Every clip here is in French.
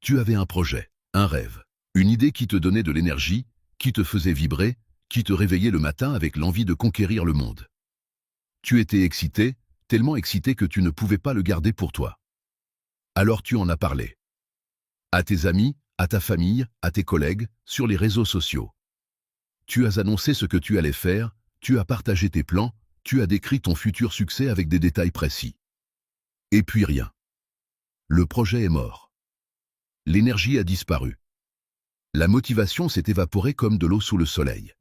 Tu avais un projet, un rêve, une idée qui te donnait de l'énergie, qui te faisait vibrer, qui te réveillait le matin avec l'envie de conquérir le monde. Tu étais excité, tellement excité que tu ne pouvais pas le garder pour toi. Alors tu en as parlé. À tes amis, à ta famille, à tes collègues, sur les réseaux sociaux. Tu as annoncé ce que tu allais faire, tu as partagé tes plans, tu as décrit ton futur succès avec des détails précis. Et puis rien. Le projet est mort. L'énergie a disparu. La motivation s'est évaporée comme de l'eau sous le soleil.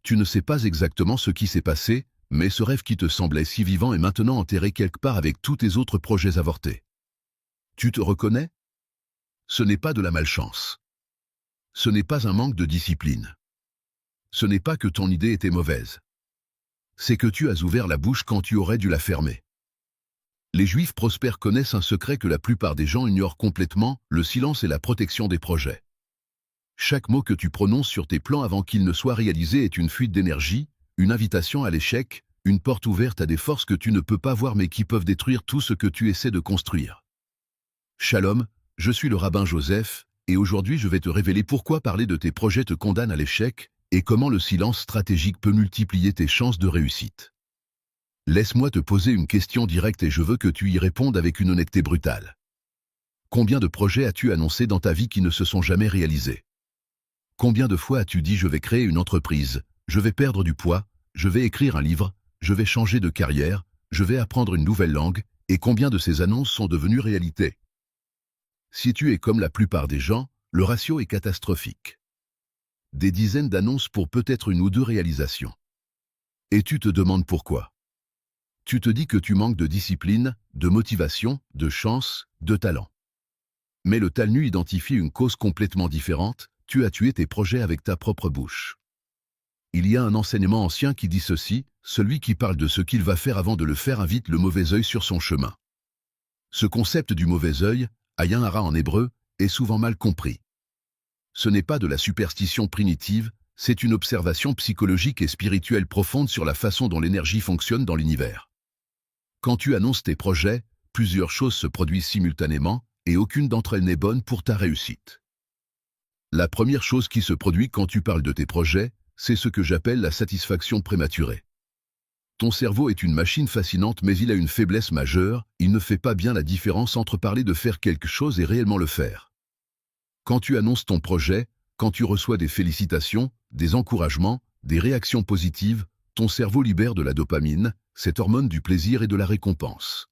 Tu ne sais pas exactement ce qui s'est passé, mais ce rêve qui te semblait si vivant est maintenant enterré quelque part avec tous tes autres projets avortés. Tu te reconnais? Ce n'est pas de la malchance. Ce n'est pas un manque de discipline. Ce n'est pas que ton idée était mauvaise. C'est que tu as ouvert la bouche quand tu aurais dû la fermer. Les Juifs prospères connaissent un secret que la plupart des gens ignorent complètement, le silence et la protection des projets. Chaque mot que tu prononces sur tes plans avant qu'ils ne soient réalisés est une fuite d'énergie, une invitation à l'échec, une porte ouverte à des forces que tu ne peux pas voir mais qui peuvent détruire tout ce que tu essaies de construire. Shalom, je suis le rabbin Joseph, et aujourd'hui je vais te révéler pourquoi parler de tes projets te condamne à l'échec, et comment le silence stratégique peut multiplier tes chances de réussite. Laisse-moi te poser une question directe et je veux que tu y répondes avec une honnêteté brutale. Combien de projets as-tu annoncés dans ta vie qui ne se sont jamais réalisés? Combien de fois as-tu dit « je vais créer une entreprise, je vais perdre du poids, je vais écrire un livre, je vais changer de carrière, je vais apprendre une nouvelle langue » et combien de ces annonces sont devenues réalité? Si tu es comme la plupart des gens, le ratio est catastrophique. Des dizaines d'annonces pour peut-être une ou deux réalisations. Et tu te demandes pourquoi. Tu te dis que tu manques de discipline, de motivation, de chance, de talent. Mais le Talmud identifie une cause complètement différente, tu as tué tes projets avec ta propre bouche. Il y a un enseignement ancien qui dit ceci, celui qui parle de ce qu'il va faire avant de le faire invite le mauvais œil sur son chemin. Ce concept du mauvais œil, ayin hara en hébreu, est souvent mal compris. Ce n'est pas de la superstition primitive, c'est une observation psychologique et spirituelle profonde sur la façon dont l'énergie fonctionne dans l'univers. Quand tu annonces tes projets, plusieurs choses se produisent simultanément, et aucune d'entre elles n'est bonne pour ta réussite. La première chose qui se produit quand tu parles de tes projets, c'est ce que j'appelle la satisfaction prématurée. Ton cerveau est une machine fascinante mais il a une faiblesse majeure, il ne fait pas bien la différence entre parler de faire quelque chose et réellement le faire. Quand tu annonces ton projet, quand tu reçois des félicitations, des encouragements, des réactions positives, ton cerveau libère de la dopamine, cette hormone du plaisir et de la récompense.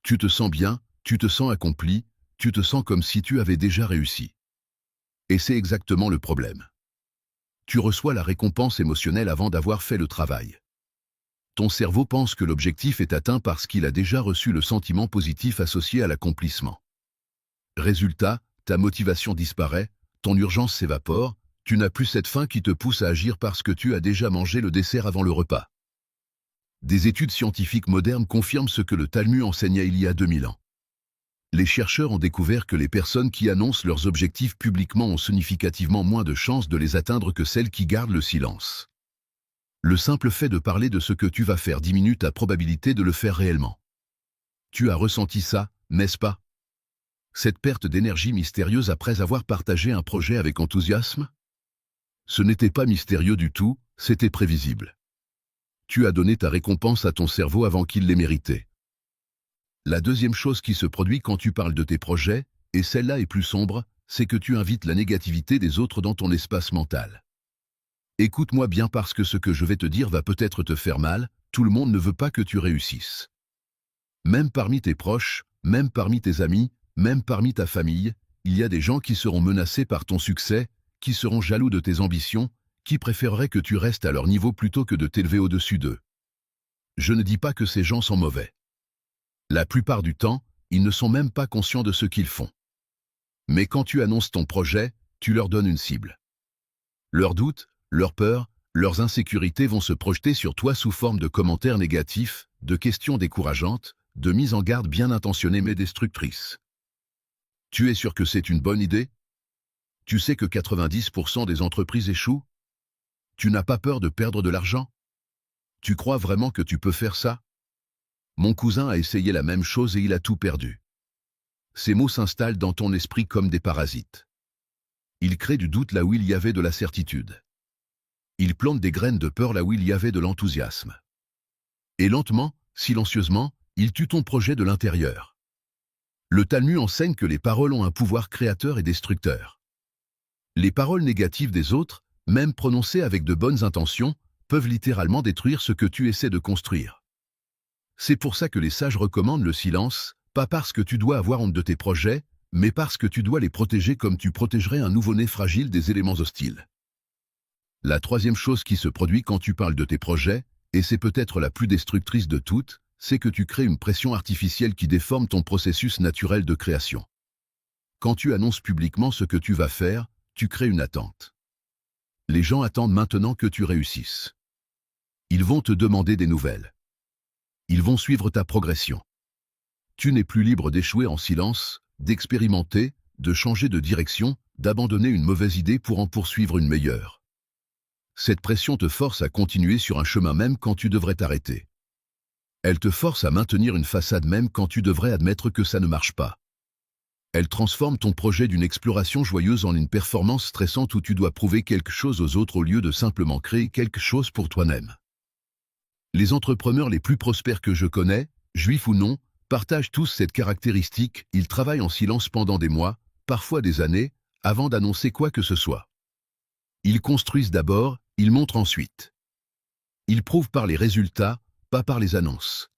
Tu te sens bien, tu te sens accompli, tu te sens comme si tu avais déjà réussi. Et c'est exactement le problème. Tu reçois la récompense émotionnelle avant d'avoir fait le travail. Ton cerveau pense que l'objectif est atteint parce qu'il a déjà reçu le sentiment positif associé à l'accomplissement. Résultat, ta motivation disparaît, ton urgence s'évapore, tu n'as plus cette faim qui te pousse à agir parce que tu as déjà mangé le dessert avant le repas. Des études scientifiques modernes confirment ce que le Talmud enseignait il y a 2000 ans. Les chercheurs ont découvert que les personnes qui annoncent leurs objectifs publiquement ont significativement moins de chances de les atteindre que celles qui gardent le silence. Le simple fait de parler de ce que tu vas faire diminue ta probabilité de le faire réellement. Tu as ressenti ça, n'est-ce pas? Cette perte d'énergie mystérieuse après avoir partagé un projet avec enthousiasme? Ce n'était pas mystérieux du tout, c'était prévisible. Tu as donné ta récompense à ton cerveau avant qu'il l'ait méritée. La deuxième chose qui se produit quand tu parles de tes projets, et celle-là est plus sombre, c'est que tu invites la négativité des autres dans ton espace mental. Écoute-moi bien parce que ce que je vais te dire va peut-être te faire mal, tout le monde ne veut pas que tu réussisses. Même parmi tes proches, même parmi tes amis, même parmi ta famille, il y a des gens qui seront menacés par ton succès, qui seront jaloux de tes ambitions, qui préféreraient que tu restes à leur niveau plutôt que de t'élever au-dessus d'eux. Je ne dis pas que ces gens sont mauvais. La plupart du temps, ils ne sont même pas conscients de ce qu'ils font. Mais quand tu annonces ton projet, tu leur donnes une cible. Leurs doutes, leurs peurs, leurs insécurités vont se projeter sur toi sous forme de commentaires négatifs, de questions décourageantes, de mises en garde bien intentionnées mais destructrices. Tu es sûr que c'est une bonne idée? Tu sais que 90% des entreprises échouent? Tu n'as pas peur de perdre de l'argent? Tu crois vraiment que tu peux faire ça? Mon cousin a essayé la même chose et il a tout perdu. ces mots s'installent dans ton esprit comme des parasites. Ils créent du doute là où il y avait de la certitude. Ils plantent des graines de peur là où il y avait de l'enthousiasme. Et lentement, silencieusement, ils tuent ton projet de l'intérieur. Le Talmud enseigne que les paroles ont un pouvoir créateur et destructeur. Les paroles négatives des autres, même prononcées avec de bonnes intentions, peuvent littéralement détruire ce que tu essaies de construire. C'est pour ça que les sages recommandent le silence, pas parce que tu dois avoir honte de tes projets, mais parce que tu dois les protéger comme tu protégerais un nouveau-né fragile des éléments hostiles. La troisième chose qui se produit quand tu parles de tes projets, et c'est peut-être la plus destructrice de toutes, c'est que tu crées une pression artificielle qui déforme ton processus naturel de création. Quand tu annonces publiquement ce que tu vas faire, tu crées une attente. Les gens attendent maintenant que tu réussisses. Ils vont te demander des nouvelles. Ils vont suivre ta progression. Tu n'es plus libre d'échouer en silence, d'expérimenter, de changer de direction, d'abandonner une mauvaise idée pour en poursuivre une meilleure. Cette pression te force à continuer sur un chemin même quand tu devrais t'arrêter. Elle te force à maintenir une façade même quand tu devrais admettre que ça ne marche pas. Elle transforme ton projet d'une exploration joyeuse en une performance stressante où tu dois prouver quelque chose aux autres au lieu de simplement créer quelque chose pour toi-même. Les entrepreneurs les plus prospères que je connais, juifs ou non, partagent tous cette caractéristique. Ils travaillent en silence pendant des mois, parfois des années, avant d'annoncer quoi que ce soit. Ils construisent d'abord, ils montrent ensuite. Ils prouvent par les résultats, pas par les annonces.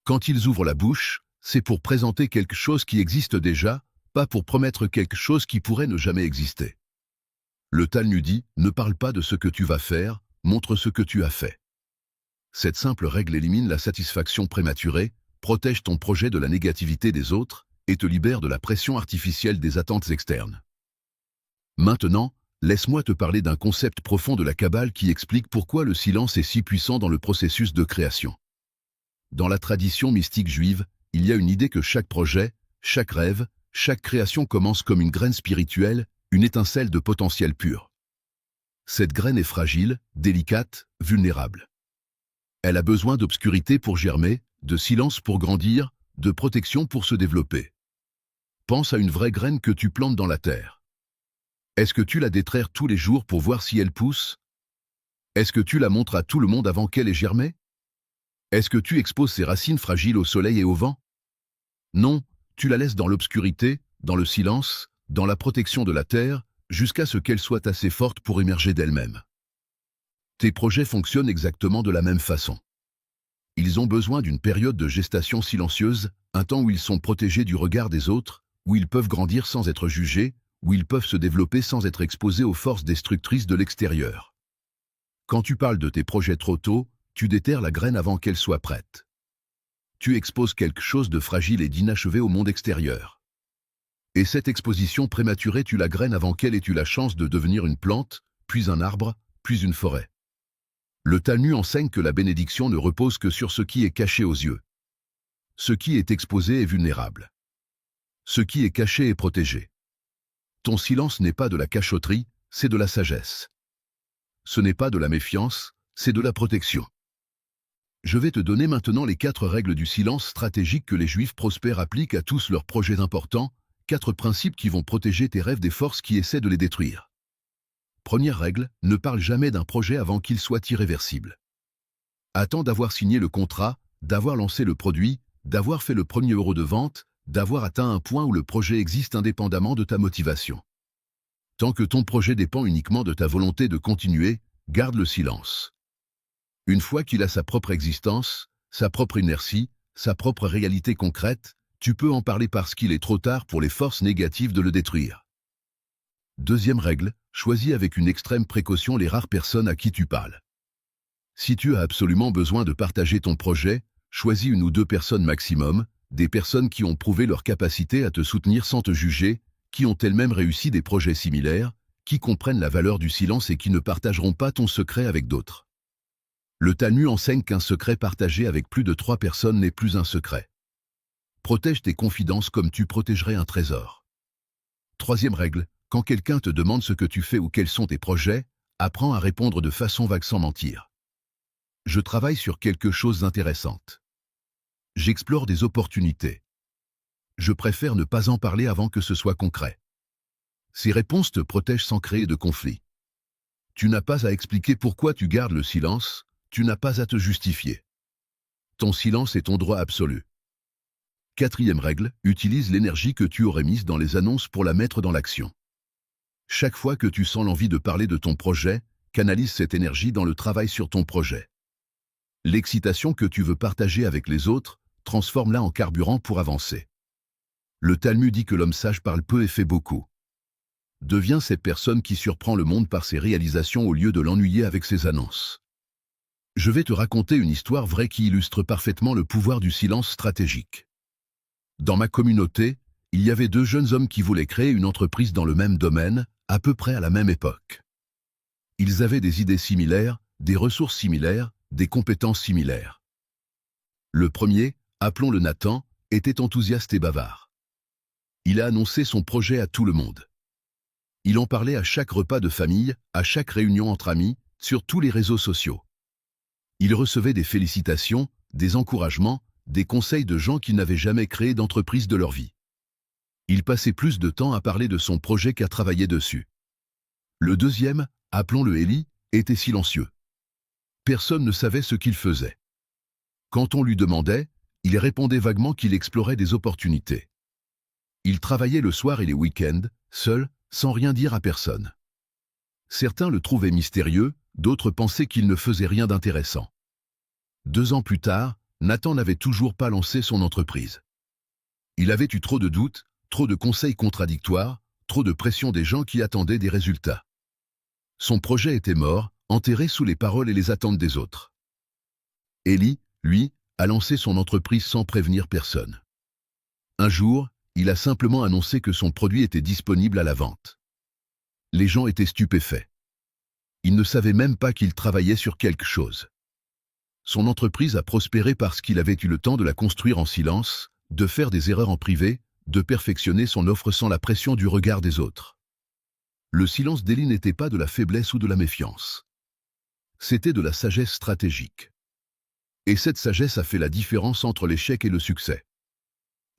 Quand ils ouvrent la bouche, c'est pour présenter quelque chose qui existe déjà, pas pour promettre quelque chose qui pourrait ne jamais exister. Le Talmud dit, ne parle pas de ce que tu vas faire, montre ce que tu as fait. Cette simple règle élimine la satisfaction prématurée, protège ton projet de la négativité des autres et te libère de la pression artificielle des attentes externes. Maintenant, laisse-moi te parler d'un concept profond de la Kabbale qui explique pourquoi le silence est si puissant dans le processus de création. Dans la tradition mystique juive, il y a une idée que chaque projet, chaque rêve, chaque création commence comme une graine spirituelle, une étincelle de potentiel pur. Cette graine est fragile, délicate, vulnérable. Elle a besoin d'obscurité pour germer, de silence pour grandir, de protection pour se développer. Pense à une vraie graine que tu plantes dans la terre. Est-ce que tu la déterres tous les jours pour voir si elle pousse? Est-ce que tu la montres à tout le monde avant qu'elle ait germé? Est-ce que tu exposes ses racines fragiles au soleil et au vent? Non, tu la laisses dans l'obscurité, dans le silence, dans la protection de la terre, jusqu'à ce qu'elle soit assez forte pour émerger d'elle-même. Tes projets fonctionnent exactement de la même façon. Ils ont besoin d'une période de gestation silencieuse, un temps où ils sont protégés du regard des autres, où ils peuvent grandir sans être jugés, où ils peuvent se développer sans être exposés aux forces destructrices de l'extérieur. Quand tu parles de tes projets trop tôt, tu déterres la graine avant qu'elle soit prête. Tu exposes quelque chose de fragile et d'inachevé au monde extérieur. Et cette exposition prématurée tue la graine avant qu'elle ait eu la chance de devenir une plante, puis un arbre, puis une forêt. Le Talmud enseigne que la bénédiction ne repose que sur ce qui est caché aux yeux. Ce qui est exposé est vulnérable. Ce qui est caché est protégé. Ton silence n'est pas de la cachotterie, c'est de la sagesse. Ce n'est pas de la méfiance, c'est de la protection. Je vais te donner maintenant les 4 règles du silence stratégique que les Juifs prospères appliquent à tous leurs projets importants, 4 principes qui vont protéger tes rêves des forces qui essaient de les détruire. Première règle, ne parle jamais d'un projet avant qu'il soit irréversible. Attends d'avoir signé le contrat, d'avoir lancé le produit, d'avoir fait le premier euro de vente, d'avoir atteint un point où le projet existe indépendamment de ta motivation. Tant que ton projet dépend uniquement de ta volonté de continuer, garde le silence. Une fois qu'il a sa propre existence, sa propre inertie, sa propre réalité concrète, tu peux en parler parce qu'il est trop tard pour les forces négatives de le détruire. Deuxième règle, choisis avec une extrême précaution les rares personnes à qui tu parles. Si tu as absolument besoin de partager ton projet, choisis 1 ou 2 personnes maximum, des personnes qui ont prouvé leur capacité à te soutenir sans te juger, qui ont elles-mêmes réussi des projets similaires, qui comprennent la valeur du silence et qui ne partageront pas ton secret avec d'autres. Le Talmud enseigne qu'un secret partagé avec plus de 3 personnes n'est plus un secret. Protège tes confidences comme tu protégerais un trésor. Troisième règle, quand quelqu'un te demande ce que tu fais ou quels sont tes projets, apprends à répondre de façon vague sans mentir. Je travaille sur quelque chose d'intéressant. J'explore des opportunités. Je préfère ne pas en parler avant que ce soit concret. Ces réponses te protègent sans créer de conflit. Tu n'as pas à expliquer pourquoi tu gardes le silence, tu n'as pas à te justifier. Ton silence est ton droit absolu. Quatrième règle, utilise l'énergie que tu aurais mise dans les annonces pour la mettre dans l'action. Chaque fois que tu sens l'envie de parler de ton projet, canalise cette énergie dans le travail sur ton projet. L'excitation que tu veux partager avec les autres, transforme-la en carburant pour avancer. Le Talmud dit que l'homme sage parle peu et fait beaucoup. Deviens cette personne qui surprend le monde par ses réalisations au lieu de l'ennuyer avec ses annonces. Je vais te raconter une histoire vraie qui illustre parfaitement le pouvoir du silence stratégique. Dans ma communauté, il y avait deux jeunes hommes qui voulaient créer une entreprise dans le même domaine, à peu près à la même époque. Ils avaient des idées similaires, des ressources similaires, des compétences similaires. Le premier, appelons-le Nathan, était enthousiaste et bavard. Il a annoncé son projet à tout le monde. Il en parlait à chaque repas de famille, à chaque réunion entre amis, sur tous les réseaux sociaux. Il recevait des félicitations, des encouragements, des conseils de gens qui n'avaient jamais créé d'entreprise de leur vie. Il passait plus de temps à parler de son projet qu'à travailler dessus. Le deuxième, appelons-le Élie, était silencieux. Personne ne savait ce qu'il faisait. Quand on lui demandait, il répondait vaguement qu'il explorait des opportunités. Il travaillait le soir et les week-ends, seul, sans rien dire à personne. Certains le trouvaient mystérieux, d'autres pensaient qu'il ne faisait rien d'intéressant. 2 ans plus tard, Nathan n'avait toujours pas lancé son entreprise. Il avait eu trop de doutes, trop de conseils contradictoires, trop de pression des gens qui attendaient des résultats. Son projet était mort, enterré sous les paroles et les attentes des autres. Élie, lui, a lancé son entreprise sans prévenir personne. Un jour, il a simplement annoncé que son produit était disponible à la vente. Les gens étaient stupéfaits. Ils ne savaient même pas qu'il travaillait sur quelque chose. Son entreprise a prospéré parce qu'il avait eu le temps de la construire en silence, de faire des erreurs en privé, de perfectionner son offre sans la pression du regard des autres. Le silence d'Élie n'était pas de la faiblesse ou de la méfiance. C'était de la sagesse stratégique. Et cette sagesse a fait la différence entre l'échec et le succès.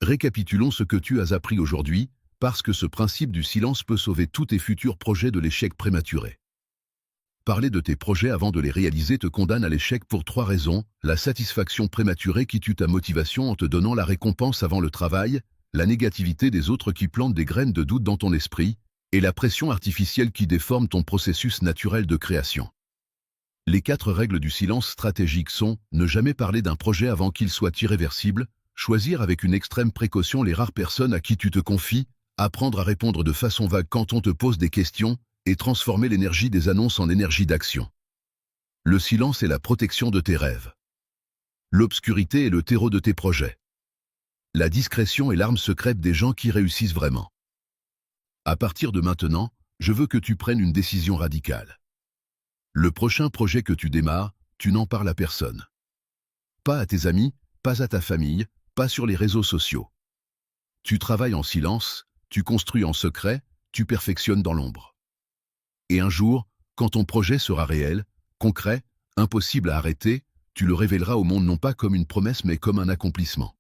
Récapitulons ce que tu as appris aujourd'hui, parce que ce principe du silence peut sauver tous tes futurs projets de l'échec prématuré. Parler de tes projets avant de les réaliser te condamne à l'échec pour 3 raisons: la satisfaction prématurée qui tue ta motivation en te donnant la récompense avant le travail, la négativité des autres qui plantent des graines de doute dans ton esprit, et la pression artificielle qui déforme ton processus naturel de création. Les 4 règles du silence stratégique sont: ne jamais parler d'un projet avant qu'il soit irréversible, choisir avec une extrême précaution les rares personnes à qui tu te confies, apprendre à répondre de façon vague quand on te pose des questions, et transformer l'énergie des annonces en énergie d'action. Le silence est la protection de tes rêves. L'obscurité est le terreau de tes projets. La discrétion est l'arme secrète des gens qui réussissent vraiment. À partir de maintenant, je veux que tu prennes une décision radicale. Le prochain projet que tu démarres, tu n'en parles à personne. Pas à tes amis, pas à ta famille, pas sur les réseaux sociaux. Tu travailles en silence, tu construis en secret, tu perfectionnes dans l'ombre. Et un jour, quand ton projet sera réel, concret, impossible à arrêter, tu le révéleras au monde non pas comme une promesse mais comme un accomplissement.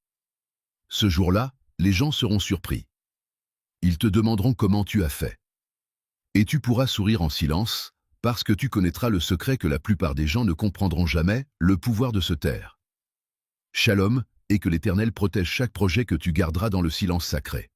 Ce jour-là, les gens seront surpris. Ils te demanderont comment tu as fait. Et tu pourras sourire en silence, parce que tu connaîtras le secret que la plupart des gens ne comprendront jamais, le pouvoir de se taire. Shalom, et que l'Éternel protège chaque projet que tu garderas dans le silence sacré.